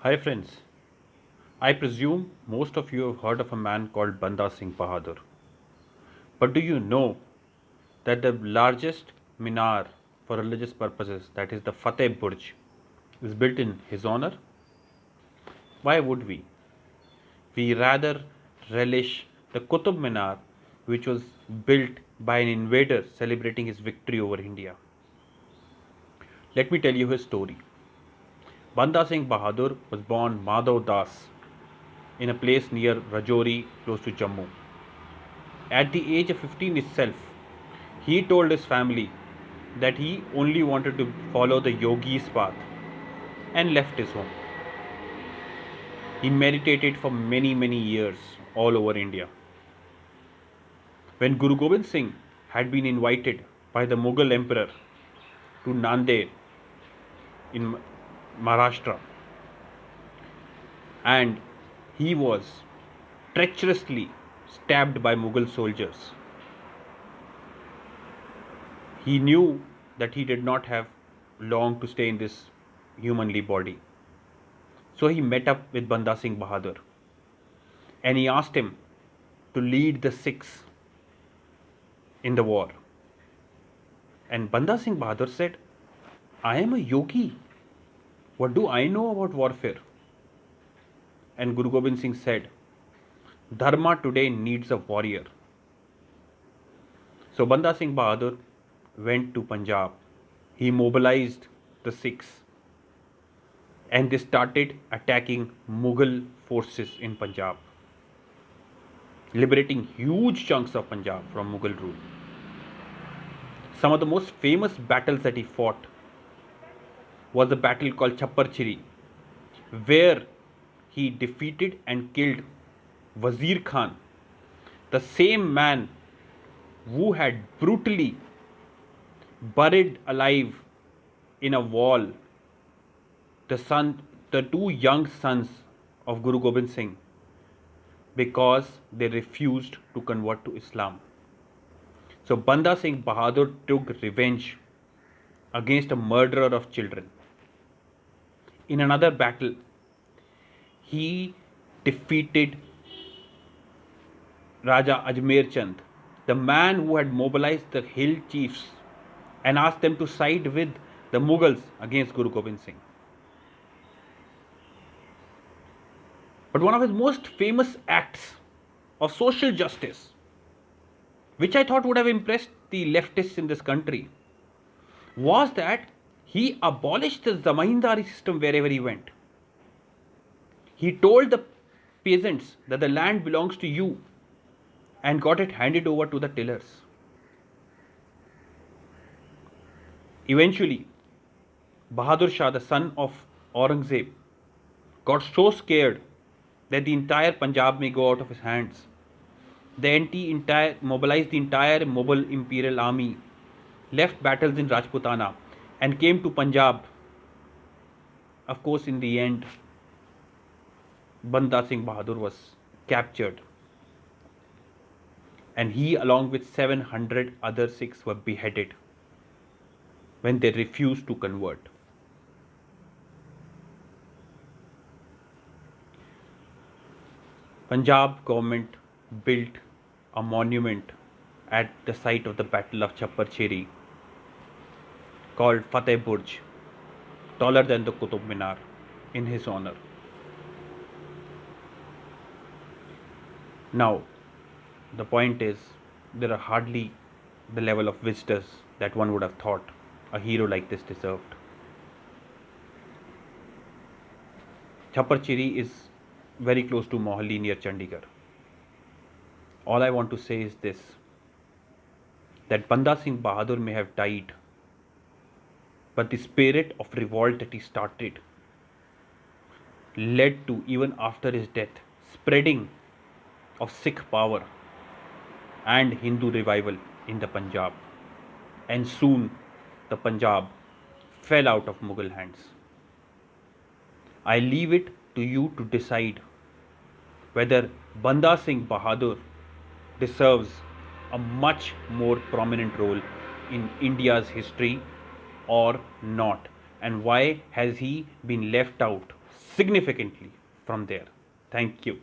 Hi friends, I presume most of you have heard of a man called Banda Singh Bahadur. But do you know that the largest minar for religious purposes, that is the Fateh Burj, is built in his honor? Why would we? We rather relish the Qutub Minar, which was built by an invader celebrating his victory over India. Let me tell you his story. Banda Singh Bahadur was born Madhav Das in a place near Rajouri, close to Jammu. At the age of 15 itself, he told his family that he only wanted to follow the yogi's path and left his home. He meditated for many years all over India. When Guru Gobind Singh had been invited by the Mughal emperor to Nanded in Maharashtra, and he was treacherously stabbed by Mughal soldiers, he knew that he did not have long to stay in this humanly body. So he met up with Banda Singh Bahadur and he asked him to lead the Sikhs in the war. And Banda Singh Bahadur said, I am a yogi. What do I know about warfare? And Guru Gobind Singh said, Dharma today needs a warrior. So Banda Singh Bahadur went to Punjab. He mobilized the Sikhs and they started attacking Mughal forces in Punjab, liberating huge chunks of Punjab from Mughal rule. Some of the most famous battles that he fought was a battle called Chappar Chiri, where he defeated and killed Wazir Khan, the same man who had brutally buried alive in a wall the two young sons of Guru Gobind Singh because they refused to convert to Islam. So Banda Singh Bahadur took revenge against a murderer of children. In another battle, he defeated Raja Ajmer Chand, the man who had mobilized the hill chiefs and asked them to side with the Mughals against Guru Gobind Singh. But one of his most famous acts of social justice, which I thought would have impressed the leftists in this country, was that he abolished the zamindari system wherever he went. He told the peasants that the land belongs to you and got it handed over to the tillers. Eventually, Bahadur Shah, the son of Aurangzeb, got so scared that the entire Punjab may go out of his hands. Mobilized the entire Mughal imperial army, left battles in Rajputana, and came to Punjab. Of course, in the end, Banda Singh Bahadur was captured, and he, along with 700 other Sikhs, were beheaded when they refused to convert. Punjab government built a monument at the site of the Battle of Chappar Cheri called Fateh Burj, taller than the Qutub Minar, in his honor. Now, the point is, there are hardly the level of visitors that one would have thought a hero like this deserved. Chappar Cheri is very close to Mohali near Chandigarh. All I want to say is this, that Banda Singh Bahadur may have died, but the spirit of revolt that he started led to, even after his death, spreading of Sikh power and Hindu revival in the Punjab. And soon the Punjab fell out of Mughal hands. I leave it to you to decide whether Banda Singh Bahadur deserves a much more prominent role in India's history or not, and why has he been left out significantly from there. Thank you.